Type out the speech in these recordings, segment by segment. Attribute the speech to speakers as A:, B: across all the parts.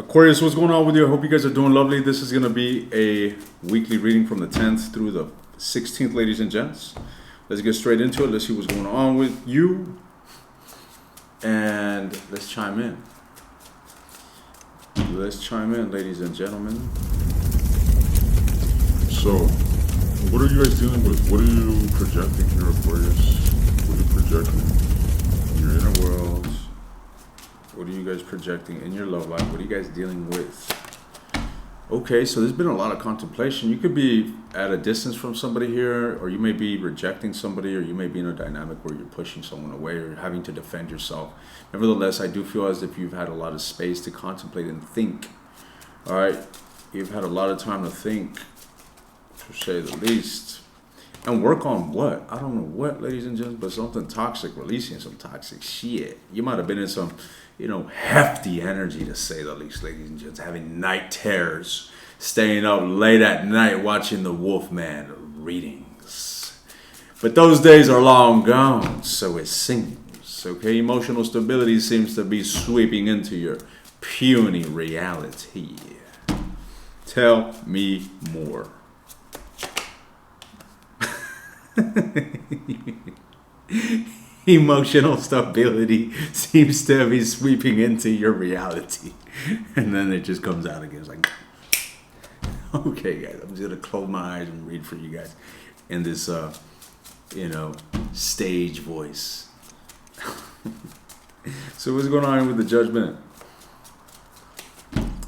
A: Aquarius, what's going on with you? I hope you guys are doing lovely. This is going to be a weekly reading from the 10th through the 16th, ladies and gents. Let's get straight into it. Let's see what's going on with you. And let's chime in. Let's chime in, ladies and gentlemen.
B: So, what are you guys dealing with? What are you projecting here, Aquarius? What are you projecting in your inner world?
A: What are you guys projecting in your love life? What are you guys dealing with? Okay, so there's been a lot of contemplation. You could be at a distance from somebody here, or you may be rejecting somebody, or you may be in a dynamic where you're pushing someone away or having to defend yourself. Nevertheless, I do feel as if you've had a lot of space to contemplate and think. All right, you've had a lot of time to think, to say the least. And work on what? I don't know what, ladies and gentlemen, but something toxic, releasing some toxic shit. You might have been in some, hefty energy, to say the least, ladies and gents. Having night terrors, staying up late at night watching the Wolfman readings. But those days are long gone, so it seems. Okay, emotional stability seems to be sweeping into your puny reality. Tell me more. Emotional stability seems to be sweeping into your reality, and then it just comes out again. It's like, okay, guys, I'm just gonna close my eyes and read for you guys in this, stage voice. So what's going on with the judgment?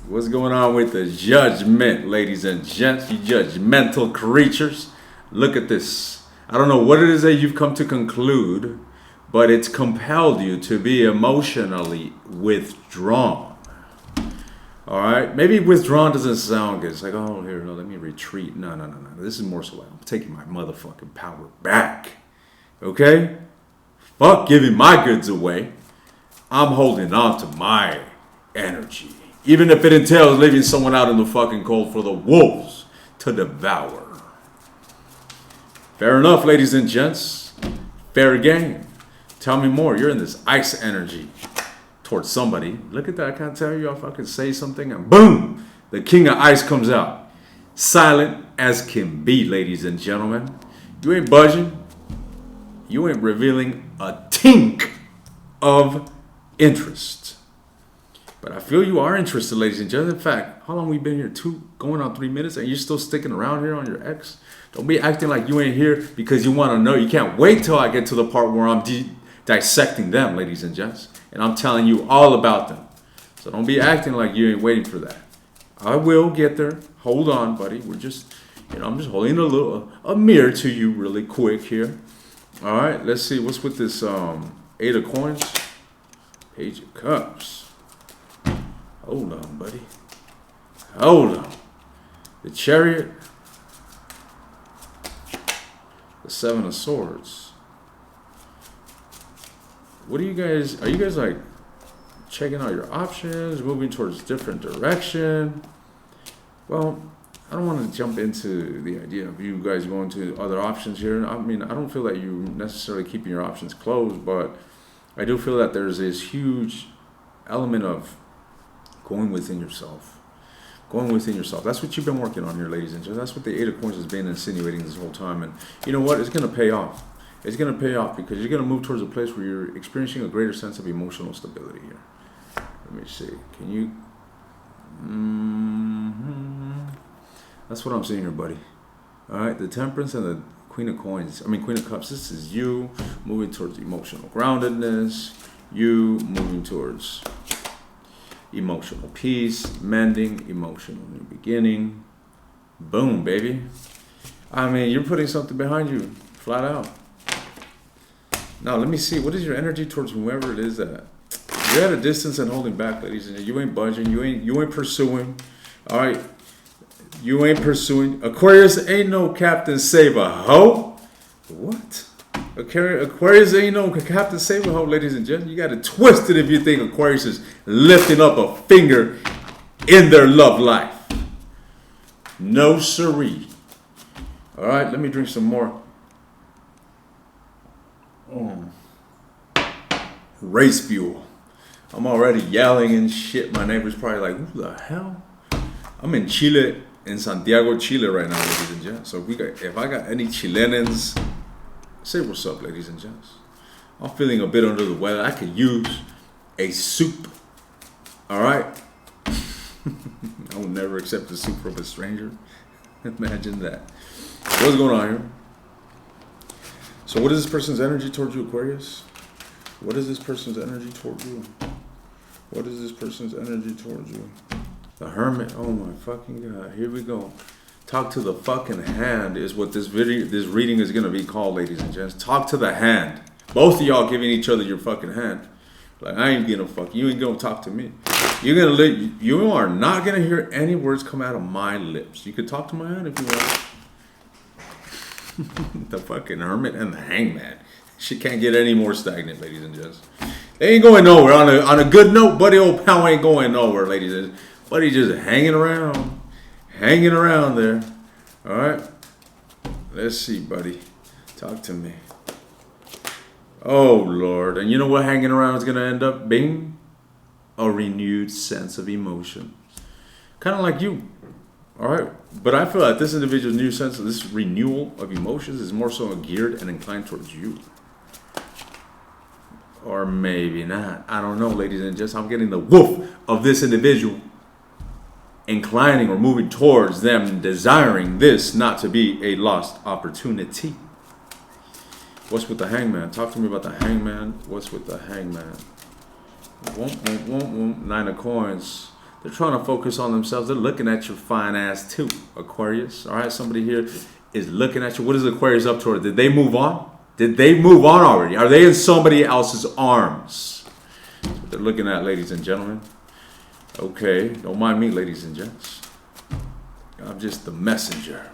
A: What's going on with the judgment, ladies and gents? You judgmental creatures. Look at this. I don't know what it is that you've come to conclude, but it's compelled you to be emotionally withdrawn. All right? Maybe withdrawn doesn't sound good. It's like, oh, here, no, let me retreat. No. This is more so like I'm taking my motherfucking power back. Okay? Fuck giving my goods away. I'm holding on to my energy. Even if it entails leaving someone out in the fucking cold for the wolves to devour. Fair enough, ladies and gents. Fair game. Tell me more. You're in this ice energy towards somebody. Look at that. I can't tell you if I can say something. And boom! The king of ice comes out. Silent as can be, ladies and gentlemen. You ain't budging. You ain't revealing a tink of interest. But I feel you are interested, ladies and gentlemen. In fact, how long we been here? Going on 3 minutes, and you're still sticking around here on your ex? Don't be acting like you ain't here because you want to know. You can't wait till I get to the part where I'm dissecting them, ladies and gents. And I'm telling you all about them. So don't be acting like you ain't waiting for that. I will get there. Hold on, buddy. We're just, I'm just holding a mirror to you really quick here. All right, let's see. What's with this 8 of coins? Page of cups. Hold on, buddy. Hold on. The chariot. The 7 of swords. Are you guys like checking out your options, moving towards different direction? Well, I don't want to jump into the idea of you guys going to other options here. I mean, I don't feel that you necessarily keeping your options closed, but I do feel that there's this huge element of going within yourself. Going within yourself. That's what you've been working on here, ladies and gentlemen. That's what the 8 of coins has been insinuating this whole time. And you know what? It's going to pay off. It's going to pay off because you're going to move towards a place where you're experiencing a greater sense of emotional stability here. Let me see. Can you... That's what I'm seeing here, buddy. All right. The Temperance and the Queen of Cups. This is you moving towards emotional groundedness. You moving towards... emotional peace, mending, emotional new beginning. Boom, baby. I mean, you're putting something behind you, flat out. Now, let me see. What is your energy towards whoever it is that you're at a distance and holding back, ladies and gentlemen? You ain't budging. You ain't pursuing. All right. You ain't pursuing. Aquarius ain't no Captain Save a Hoe. What? Aquarius ain't no Captain Save a Hoe, ladies and gentlemen. You got to twist it if you think Aquarius is lifting up a finger in their love life. No siree. All right, let me drink some more. Race fuel. I'm already yelling and shit. My neighbor's probably like, who the hell? I'm in Chile, in Santiago, Chile right now, ladies and gents. So if I got any Chilenans, say what's up, ladies and gents. I'm feeling a bit under the weather. I could use a soup. All right? I will never accept a soup from a stranger. Imagine that. What's going on here? So what is this person's energy towards you, Aquarius? What is this person's energy towards you? What is this person's energy towards you? The Hermit. Oh my fucking God. Here we go. Talk to the fucking hand is what this reading is going to be called, ladies and gents. Talk to the hand. Both of y'all giving each other your fucking hand. Like, I ain't gonna fuck you. You ain't gonna talk to me. You are not gonna hear any words come out of my lips. You could talk to my hand if you want. The fucking Hermit and the Hangman. She can't get any more stagnant, ladies and gents. They ain't going nowhere. On a good note, Buddy Old Pal ain't going nowhere, ladies and gents. Buddy just hanging around. Hanging around there. Alright? Let's see, buddy. Talk to me. Oh, Lord. And you know what hanging around is going to end up being? A renewed sense of emotion. Kind of like you. All right? But I feel like this individual's new sense of this renewal of emotions is more so geared and inclined towards you. Or maybe not. I don't know, ladies and gents. I'm getting the woof of this individual inclining or moving towards them, desiring this not to be a lost opportunity. What's with the Hangman? Talk to me about the Hangman. What's with the Hangman? Nine of Coins. They're trying to focus on themselves. They're looking at your fine ass too, Aquarius. All right, somebody here is looking at you. What is Aquarius up toward? Did they move on? Did they move on already? Are they in somebody else's arms? That's what they're looking at, ladies and gentlemen. Okay, don't mind me, ladies and gents. I'm just the messenger.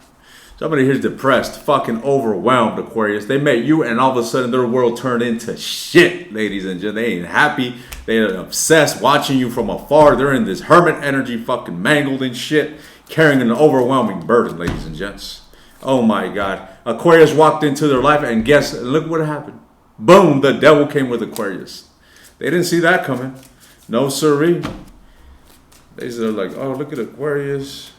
A: Somebody here's depressed, fucking overwhelmed, Aquarius. They met you and all of a sudden their world turned into shit, ladies and gentlemen. They ain't happy. They're obsessed watching you from afar. They're in this hermit energy, fucking mangled and shit, carrying an overwhelming burden, ladies and gents. Oh my God. Aquarius walked into their life and look what happened. Boom, the devil came with Aquarius. They didn't see that coming. No siree. They said like, oh, look at Aquarius.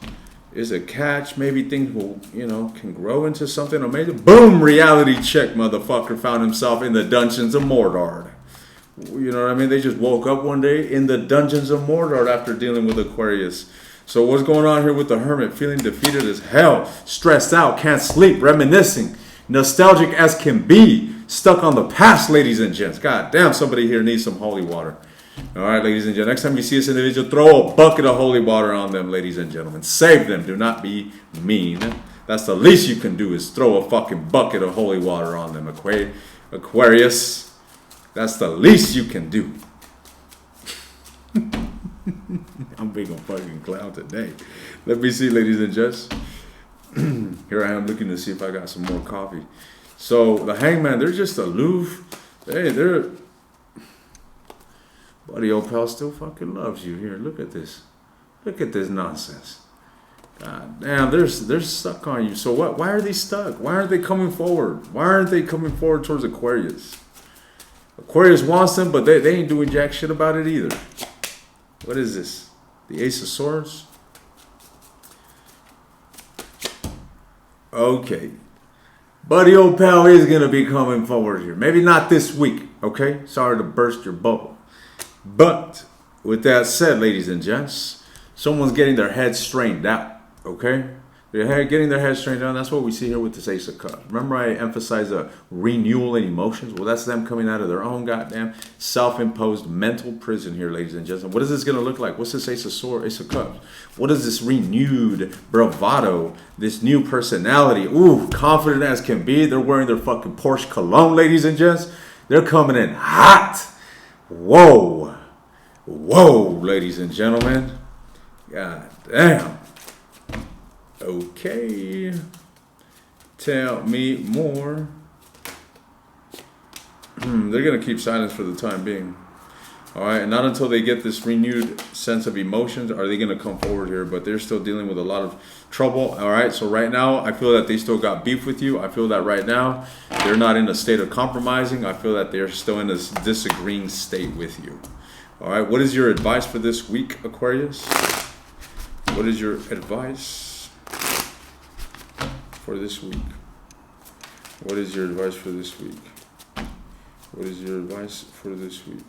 A: Is a catch. Maybe things will, can grow into something amazing. Boom! Reality check, motherfucker. Found himself in the dungeons of Mordor. You know what I mean? They just woke up one day in the dungeons of Mordor after dealing with Aquarius. So what's going on here with the Hermit? Feeling defeated as hell. Stressed out. Can't sleep. Reminiscing. Nostalgic as can be. Stuck on the past, ladies and gents. God damn, somebody here needs some holy water. All right, ladies and gentlemen. Next time you see this individual, throw a bucket of holy water on them, ladies and gentlemen. Save them. Do not be mean. That's the least you can do is throw a fucking bucket of holy water on them, Aquarius. That's the least you can do. I'm big on fucking clown today. Let me see, ladies and gents. Here I am looking to see if I got some more coffee. So the Hangman, they're just aloof. They're... Buddy Old Pal still fucking loves you. Here, look at this. Look at this nonsense. God damn, they're stuck on you. So what? Why are they stuck? Why aren't they coming forward? Why aren't they coming forward towards Aquarius? Aquarius wants them, but they ain't doing jack shit about it either. What is this? The Ace of Swords? Okay. Buddy Old Pal is going to be coming forward here. Maybe not this week, okay? Sorry to burst your bubble. But with that said, ladies and gents, someone's getting their head straightened out, okay? They're getting their head straightened out. That's what we see here with this Ace of Cups. Remember I emphasized the renewal in emotions? Well, that's them coming out of their own goddamn self-imposed mental prison here, ladies and gentlemen. What is this going to look like? What's this Ace of Cups? What is this renewed bravado, this new personality? Ooh, confident as can be. They're wearing their fucking Porsche cologne, ladies and gents. They're coming in hot. Whoa. Whoa, ladies and gentlemen. God damn. Okay. Tell me more. They're going to keep silence for the time being. All right. And not until they get this renewed sense of emotions are they going to come forward here. But they're still dealing with a lot of trouble. All right. So right now, I feel that they still got beef with you. I feel that right now, they're not in a state of compromising. I feel that they're still in this disagreeing state with you. All right, what is your advice for this week, Aquarius? What is your advice for this week? What is your advice for this week? What is your advice for this week?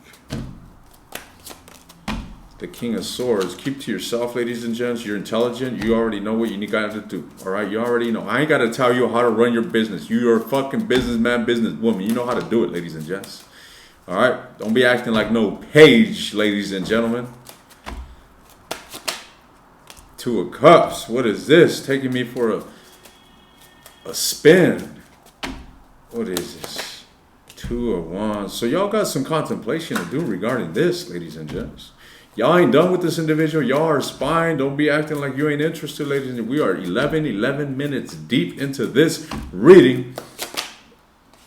A: The King of Swords. Keep to yourself, ladies and gents. You're intelligent. You already know what you got to do. All right, you already know. I ain't got to tell you how to run your business. You're a fucking businessman, businesswoman. You know how to do it, ladies and gents. All right, don't be acting like no page, ladies and gentlemen. Two of Cups. What is this? Taking me for a spin. What is this? Two of Wands. So y'all got some contemplation to do regarding this, ladies and gents. Y'all ain't done with this individual. Y'all are spying. Don't be acting like you ain't interested, ladies and gentlemen. We are 11 minutes deep into this reading.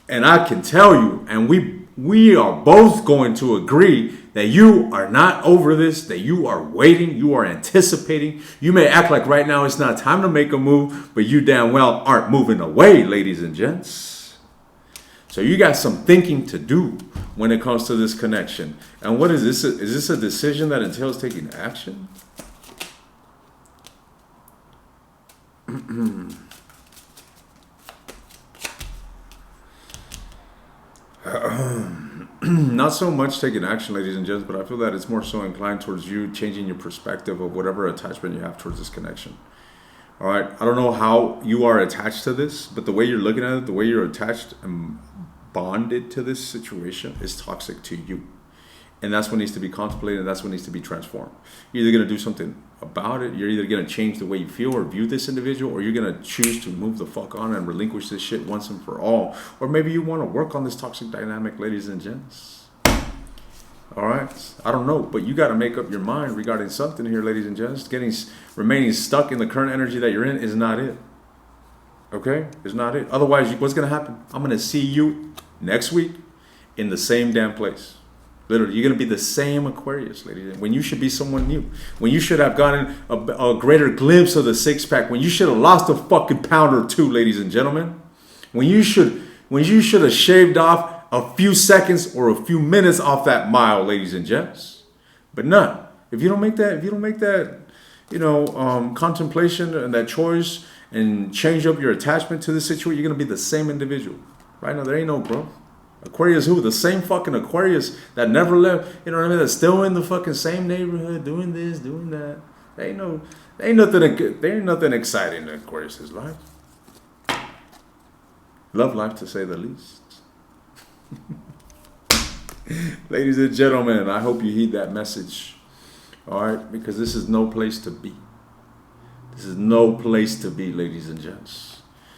A: And I can tell you, and we are both going to agree that you are not over this, that you are waiting, you are anticipating. You may act like right now it's not time to make a move, but you damn well aren't moving away, ladies and gents. So you got some thinking to do when it comes to this connection. And what is this? Is this a decision that entails taking action? Not so much taking action, ladies and gents, but I feel that it's more so inclined towards you changing your perspective of whatever attachment you have towards this connection. All right, I don't know how you are attached to this, but the way you're looking at it, the way you're attached and bonded to this situation is toxic to you. And that's what needs to be contemplated, and that's what needs to be transformed. You're either going to do something about it, you're either going to change the way you feel or view this individual, or you're going to choose to move the fuck on and relinquish this shit once and for all. Or maybe you want to work on this toxic dynamic, ladies and gents. All right? I don't know, but you got to make up your mind regarding something here, ladies and gents. Remaining stuck in the current energy that you're in is not it. Okay? It's not it. Otherwise, what's going to happen? I'm going to see you next week in the same damn place. Literally, you're going to be the same Aquarius, ladies. When you should be someone new. When you should have gotten a greater glimpse of the six-pack. When you should have lost a fucking pound or two, ladies and gentlemen. When you should have shaved off a few seconds or a few minutes off that mile, ladies and gents. But none. If you don't make that, contemplation and that choice and change up your attachment to the situation, you're going to be the same individual. Right now, there ain't no growth. Aquarius who? The same fucking Aquarius that never left, you know what I mean? That's still in the fucking same neighborhood, doing this, doing that. There ain't nothing exciting in Aquarius' life. Love life, to say the least. Ladies and gentlemen, I hope you heed that message. All right? Because this is no place to be. This is no place to be, ladies and gents.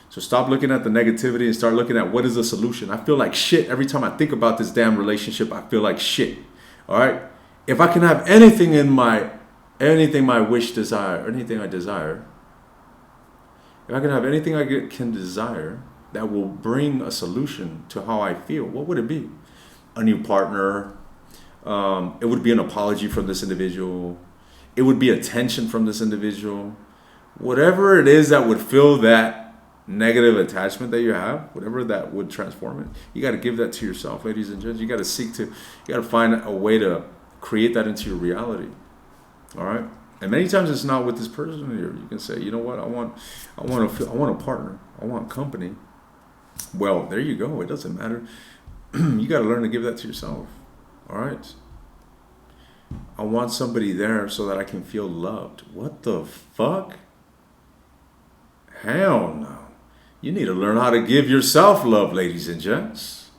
A: So stop looking at the negativity and start looking at what is the solution. I feel like shit every time I think about this damn relationship. I feel like shit. All right? If I can have anything my wish desire, or anything I desire, if I can have anything I can desire that will bring a solution to how I feel, what would it be? A new partner. It would be an apology from this individual. It would be attention from this individual. Whatever it is that would fill that negative attachment that you have, whatever that would transform it, you got to give that to yourself, ladies and gents. You got to find a way to create that into your reality. All right? And many times it's not with this person here. You can say, you know what, I want a partner. I want company. Well, there you go. It doesn't matter. You got to learn to give that to yourself. All right? I want somebody there so that I can feel loved. What the fuck? Hell no. You need to learn how to give yourself love, ladies and gents.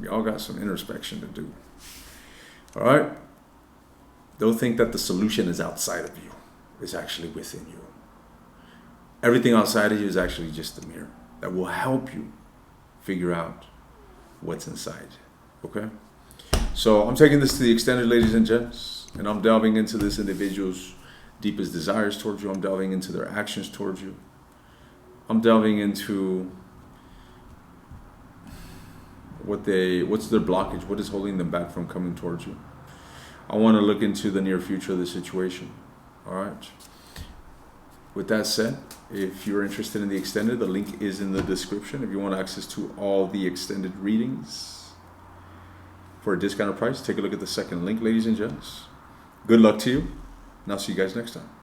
A: Y'all got some introspection to do. All right? Don't think that the solution is outside of you. It's actually within you. Everything outside of you is actually just a mirror that will help you figure out what's inside. Okay? So I'm taking this to the extended, ladies and gents, and I'm delving into this individual's deepest desires towards you. I'm delving into their actions towards you. I'm delving into what's their blockage, what is holding them back from coming towards you. I want to look into the near future of the situation. All right. With that said, if you're interested in the extended, the link is in the description. If you want access to all the extended readings for a discounted price. Take a look at the second link, ladies and gents. Good luck to you, and I'll see you guys next time.